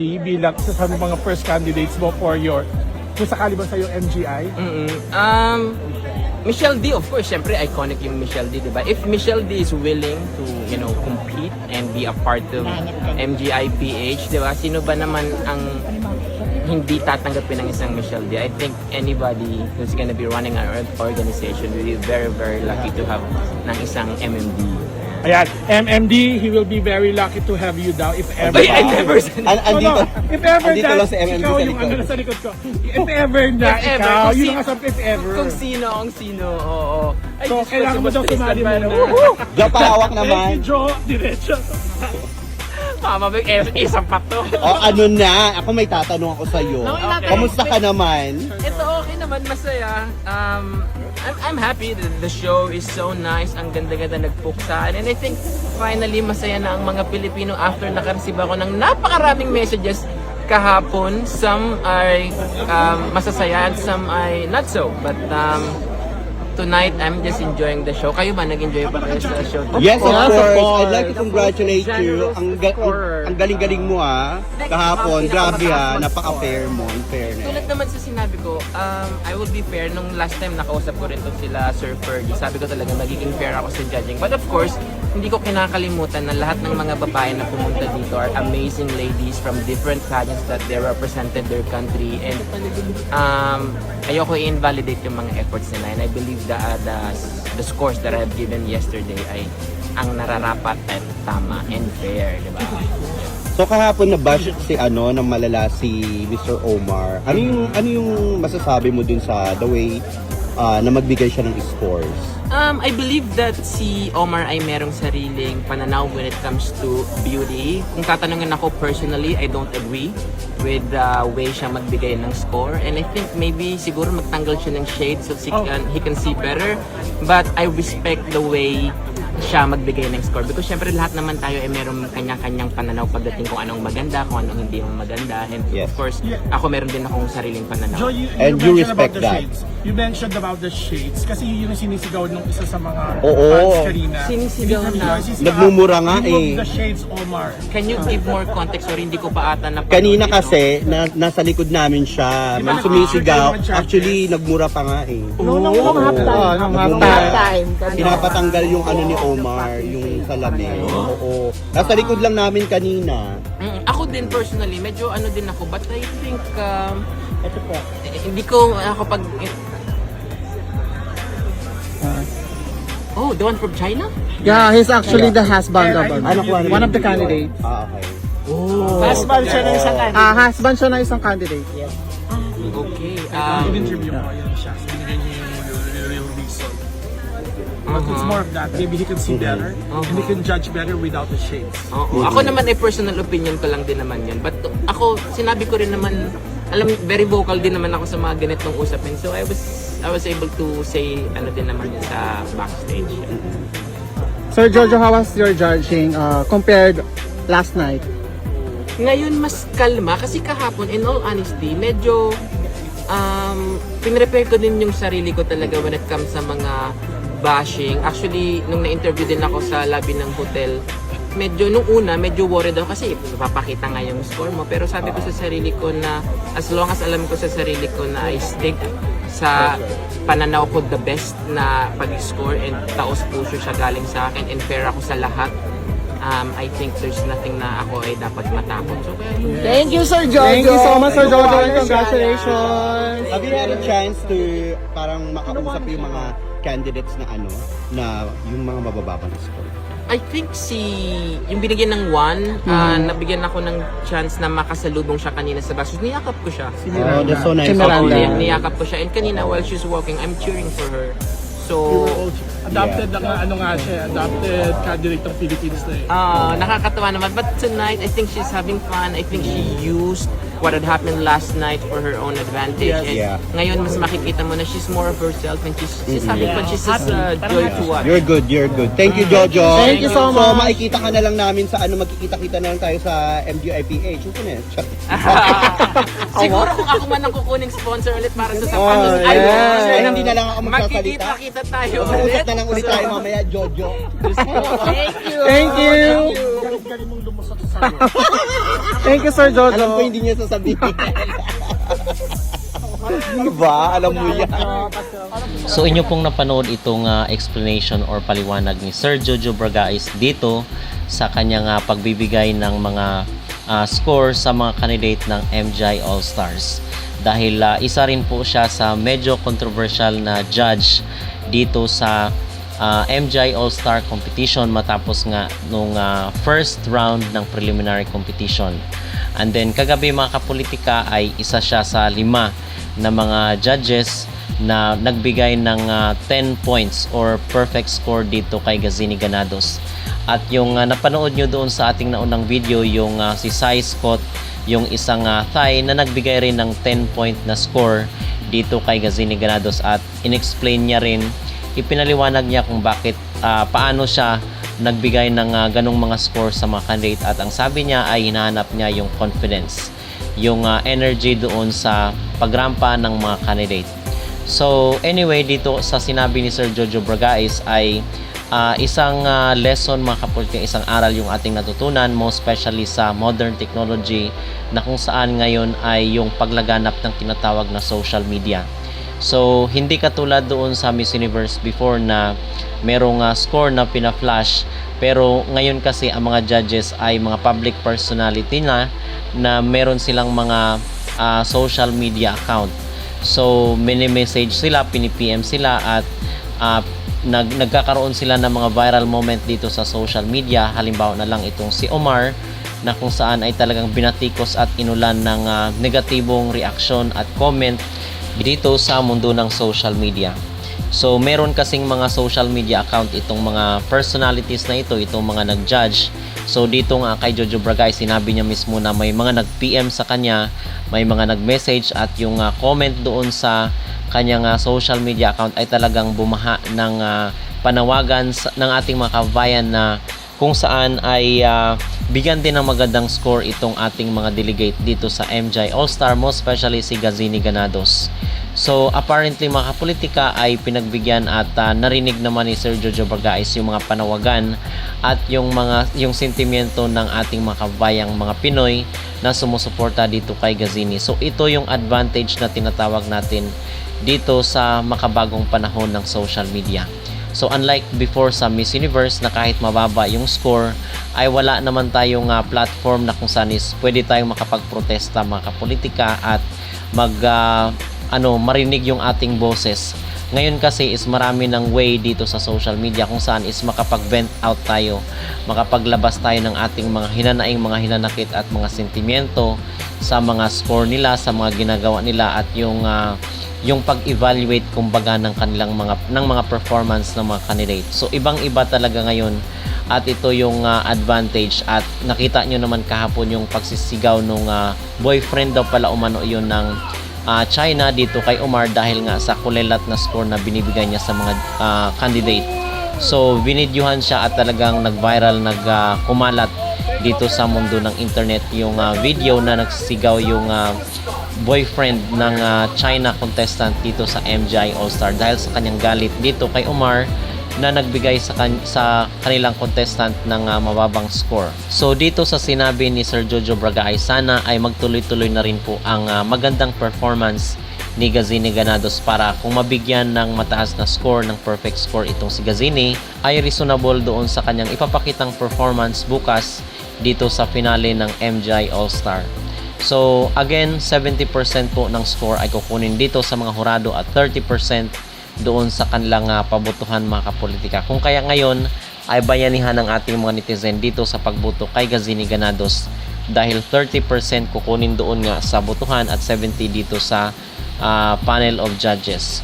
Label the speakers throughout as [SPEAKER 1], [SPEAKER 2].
[SPEAKER 1] bilang isa sa mga first candidates mo for your, kung sakali ba sa'yo MGI?
[SPEAKER 2] Michelle D, of course, syempre iconic yung Michelle D, diba? If Michelle D is willing to, compete and be a part of MGI PH, diba? Sino ba naman ang hindi tatanggapin ng isang Michelle D? I think anybody who's gonna be running our organization will be very, very lucky to have ng isang MMD.
[SPEAKER 1] Ayan, MMD, he will be very lucky to have you daw if ever.
[SPEAKER 2] Ay, I never said
[SPEAKER 3] Andito,
[SPEAKER 1] If ever
[SPEAKER 3] andito
[SPEAKER 1] that,
[SPEAKER 3] lang si MMD
[SPEAKER 1] ikaw
[SPEAKER 3] sa
[SPEAKER 1] yung
[SPEAKER 3] likod.
[SPEAKER 1] ano sa likod ko. If ever na
[SPEAKER 2] If ever,
[SPEAKER 1] ikaw,
[SPEAKER 2] kung
[SPEAKER 1] yun
[SPEAKER 2] si-
[SPEAKER 1] ang kasabi if ever.
[SPEAKER 2] Kung sino, oo. Ay,
[SPEAKER 1] So,
[SPEAKER 2] Diyos ko,
[SPEAKER 1] kailangan
[SPEAKER 2] si
[SPEAKER 1] mo daw
[SPEAKER 2] Boss Tristan
[SPEAKER 1] sumali
[SPEAKER 2] ba,
[SPEAKER 1] muna.
[SPEAKER 2] no?
[SPEAKER 3] Diyan palawak naman.
[SPEAKER 1] Thank you, Joe. Diretso.
[SPEAKER 2] Mama, isang pato.
[SPEAKER 3] O ano na, ako may tatanong ako sa'yo.
[SPEAKER 2] Okay.
[SPEAKER 3] Kamusta ka naman?
[SPEAKER 2] Ito okay naman, masaya. I'm happy that the show is so nice. Ang ganda-ganda nagpuksahan. And I think finally masaya na ang mga Pilipino after nakareceive ako ng napakaraming messages kahapon. Some ay masasaya and some ay not so. But tonight, I'm just enjoying the show. Kayo ba nag-enjoy pa kayo sa show?
[SPEAKER 3] Yes, of
[SPEAKER 1] course,
[SPEAKER 3] course.
[SPEAKER 1] of course.
[SPEAKER 3] I'd like to congratulate you. Ang galing-galing mo kahapon. Grabe napaka-fair mo. In fairness.
[SPEAKER 2] Tulad naman sa sinabi ko, I will be fair. Nung last time nakausap ko rin to sila Sir Fergie, sabi ko talaga magiging fair ako sa judging. But of course, hindi ko kinakalimutan na lahat ng mga babae na pumunta dito are amazing ladies from different pageants that they represented their country. And ayoko i-invalidate yung mga efforts nila. And I believe the scores that I have given yesterday ay ang nararapat at tama and fair, di ba?
[SPEAKER 3] So kahapon na-bash ng malala si Mr. Omar. Ano yung masasabi mo dun sa the way na magbigay siya ng scores?
[SPEAKER 2] I believe that si Omar ay merong sariling pananaw when it comes to beauty. Kung tatanungin ako personally, I don't agree with the way siya magbigay ng score. And I think maybe siguro magtanggal siya ng shade so he can see better. But I respect the way siya magbigay ng score because syempre lahat naman tayo ay merong kanya-kanyang pananaw pagdating kung anong maganda, kung anong hindi mo maganda. And
[SPEAKER 3] Yes.
[SPEAKER 2] of course, ako meron din akong sariling pananaw.
[SPEAKER 1] Joe,
[SPEAKER 3] And you
[SPEAKER 1] mentioned about
[SPEAKER 3] respect
[SPEAKER 1] the
[SPEAKER 3] that.
[SPEAKER 1] shades. You mentioned about the shades kasi yun yung sinisigaw ng isa sa mga
[SPEAKER 3] Oo.
[SPEAKER 1] fans kanina.
[SPEAKER 2] Sinisigaw na.
[SPEAKER 3] Nagmumura nga
[SPEAKER 1] Remove
[SPEAKER 3] eh.
[SPEAKER 1] the shades, Omar.
[SPEAKER 2] Can you give more context or hindi ko pa ata na
[SPEAKER 3] Kanina kasi, nasa likod namin siya. Man sumisigaw. Actually, nagmura pa nga eh.
[SPEAKER 1] Nung halftime.
[SPEAKER 3] Pinapatanggal yung ano ni Omar, yung salamin. Oo. Nasa likod lang namin kanina.
[SPEAKER 2] Ako din personally, medyo ano din ako, but I think hindi ko ako pag Oh, the one from China?
[SPEAKER 4] Yeah, he's actually the husband of one of the candidates.
[SPEAKER 3] Okay.
[SPEAKER 1] Husband siya ng isang
[SPEAKER 4] Husband siya na isang candidate.
[SPEAKER 2] Okay.
[SPEAKER 1] in-interview mo yun siya. So, binigay niya yung real reason. But it's more of that. Maybe he can see better and he can judge better without the shades.
[SPEAKER 2] Oo. Ako naman ay personal opinion ko lang din naman yun. But ako, sinabi ko rin naman, very vocal din naman ako sa mga ganitong usapin. So I was able to say ano din naman yun sa backstage.
[SPEAKER 4] Sir Jojo, how was your judging compared last night?
[SPEAKER 2] Ngayon mas kalma kasi kahapon, in all honesty, medyo pinrepare ko din yung sarili ko talaga when it comes sa mga bashing. Actually, nung na-interview din ako sa lobby ng hotel, nung una, medyo worried ako kasi papakita nga yung score mo. Pero sabi ko sa sarili ko na as long as alam ko sa sarili ko na I stick sa pananaw ko the best na pag-score and taos puso siya galing sa akin and fair ako sa lahat. I think there's nothing na ako ay dapat matakot. So,
[SPEAKER 4] Thank you, Sir Jojo. Thank you so much, Sir Jojo, and congratulations.
[SPEAKER 3] Have you had a chance to parang makausap yung mga candidates na yung mga mabababang score?
[SPEAKER 2] I think yung binigyan ng one, nabigyan ako ng chance na makasalubong siya kanina sa bus. Niyakap ko siya.
[SPEAKER 3] Oh, that's so nice.
[SPEAKER 4] Si Miranda.
[SPEAKER 2] Oo, niyakap ko siya. And kanina while she's walking, I'm cheering for her. So,
[SPEAKER 1] Adopted adopted candidate ng Philippines na eh.
[SPEAKER 2] nakakatawa naman. But tonight, I think she's having fun. I think she used what had happened last night for her own advantage.
[SPEAKER 1] Yes.
[SPEAKER 2] And
[SPEAKER 3] Yeah.
[SPEAKER 2] ngayon, mas makikita mo na she's more of herself and she's having fun. She's just joy to watch.
[SPEAKER 3] You're good, you're good. Thank you, Jojo.
[SPEAKER 4] Thank you so
[SPEAKER 3] So,
[SPEAKER 4] much.
[SPEAKER 3] makikita ka na lang namin sa magkikita-kita na lang tayo sa MGIPH. Ito na.
[SPEAKER 2] Siguro kung ako man ang kukuning sponsor ulit para sa
[SPEAKER 4] Oh,
[SPEAKER 2] sapatos, I
[SPEAKER 4] yeah.
[SPEAKER 2] will.
[SPEAKER 3] Ay, hindi na lang ako magsasalita.
[SPEAKER 2] Magkikita-kita tayo
[SPEAKER 3] Mag-uusap na lang ulit tayo mamaya, Jojo.
[SPEAKER 4] Thank you.
[SPEAKER 1] Galing mong lumusot sa sayo.
[SPEAKER 4] Thank you, Sir Jojo.
[SPEAKER 3] Alam ko hindi niya sasabihin. Diba? Alam mo yan.
[SPEAKER 5] So inyo pong napanood itong explanation or paliwanag ni Sir Jojo Bragais dito sa kanyang pagbibigay ng mga score sa mga candidate ng MGI All-Stars. Dahil isa rin po siya sa medyo controversial na judge dito sa MGI All-Star competition matapos nga nung first round ng preliminary competition. And then kagabi mga kapolitika ay isa siya sa 5 na mga judges na nagbigay ng 10 points or perfect score dito kay Gazini Ganados. At yung napanood nyo doon sa ating naunang video, yung si Sai Scott, yung isang Thai na nagbigay rin ng 10 point na score dito kay Gazini Ganados, at inexplain niya rin, ipinaliwanag niya kung bakit paano siya nagbigay ng ganong mga score sa mga candidate, at ang sabi niya ay hinahanap niya yung confidence, yung energy doon sa pagrampa ng mga candidate. So anyway, dito sa sinabi ni Sir Jojo Bragais ay isang lesson mga kapolitika, isang aral yung ating natutunan, most especially sa modern technology na kung saan ngayon ay yung paglaganap ng tinatawag na social media. So hindi katulad doon sa Miss Universe before na merong score na pina-flash, pero ngayon kasi ang mga judges ay mga public personality na meron silang mga social media account. So mini-message sila, pini-PM sila, at nagkakaroon sila ng mga viral moment dito sa social media. Halimbawa na lang itong si Omar, na kung saan ay talagang binatikos at inulan ng negatibong reaksyon at comment dito sa mundo ng social media. So meron kasing mga social media account itong mga personalities na ito, itong mga nag-judge. So dito nga kay Jojo Bragais, sinabi niya mismo na may mga nag-PM sa kanya, may mga nag-message, at yung comment doon sa kanyang social media account ay talagang bumaha ng panawagan ng ating mga kababayan na kung saan ay bigyan din ng magandang score itong ating mga delegate dito sa MGI All-Star, most especially si Gazini Ganados. So apparently mga kapolitika ay pinagbigyan at narinig naman ni Sir Jojo Bragais yung mga panawagan at yung sentimiento ng ating mga kabayang mga Pinoy na sumusuporta dito kay Gazini. So ito yung advantage na tinatawag natin dito sa makabagong panahon ng social media. So unlike before sa Miss Universe na kahit mababa yung score ay wala naman tayong platform na kung saan is pwede tayong makapagprotesta mga kapolitika at marinig yung ating boses. Ngayon kasi is marami ng way dito sa social media kung saan is makapag-vent out tayo, makapaglabas tayo ng ating mga hinanaing, mga hinanakit at mga sentimiento sa mga score nila, sa mga ginagawa nila, at yung pag-evaluate kumbaga ng kanilang mga performance ng mga candidate. So ibang-iba talaga ngayon, at ito yung advantage. At nakita nyo naman kahapon yung pagsisigaw nung boyfriend daw pala umano yun ng China dito kay Omar dahil nga sa kulelat na score na binibigay niya sa mga candidate. So binidyohan siya at talagang nag-viral, kumalat dito sa mundo ng internet yung video na nagsisigaw yung boyfriend ng China contestant dito sa MGI All-Star dahil sa kanyang galit dito kay Omar na nagbigay sa kanilang contestant ng mababang score. So dito sa sinabi ni Sir Jojo Bragais, sana ay magtuloy-tuloy na rin po ang magandang performance ni Gazini Ganados para kung mabigyan ng mataas na score, ng perfect score itong si Gazini, ay reasonable doon sa kanyang ipapakitang performance bukas dito sa finale ng MGI All-Star. So again, 70% po ng score ay kukunin dito sa mga hurado at 30% doon sa kanilang pabotohan mga kapolitika. Kung kaya ngayon ay bayanihan ng ating mga netizen dito sa pagboto kay Gazini Ganados dahil 30% kukunin doon nga sa botohan at 70% dito sa panel of judges.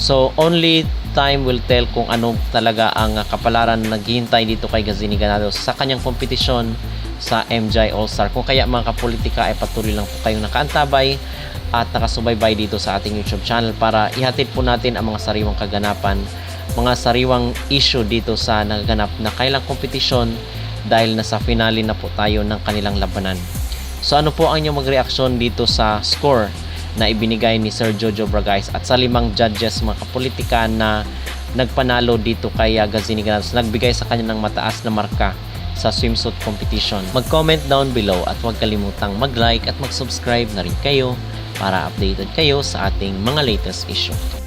[SPEAKER 5] So only time will tell kung ano talaga ang kapalaran na naghihintay dito kay Gazini Ganados sa kanyang kompetisyon sa MJ All-Star. Kung kaya mga kapolitika ay patuloy lang po kayong nakaantabay at nakasubaybay dito sa ating YouTube channel para ihatid po natin ang mga sariwang kaganapan, mga sariwang issue dito sa nagaganap na kailang kompetisyon dahil nasa finale na po tayo ng kanilang labanan. So ano po ang inyong magreaksyon dito sa score na ibinigay ni Sir Jojo Bragais at sa 5 judges mga kapolitika na nagpanalo dito kay Gazini Granados, nagbigay sa kanya ng mataas na marka sa swimsuit competition. Mag-comment down below at huwag kalimutang mag-like at mag-subscribe na rin kayo para updated kayo sa ating mga latest issue.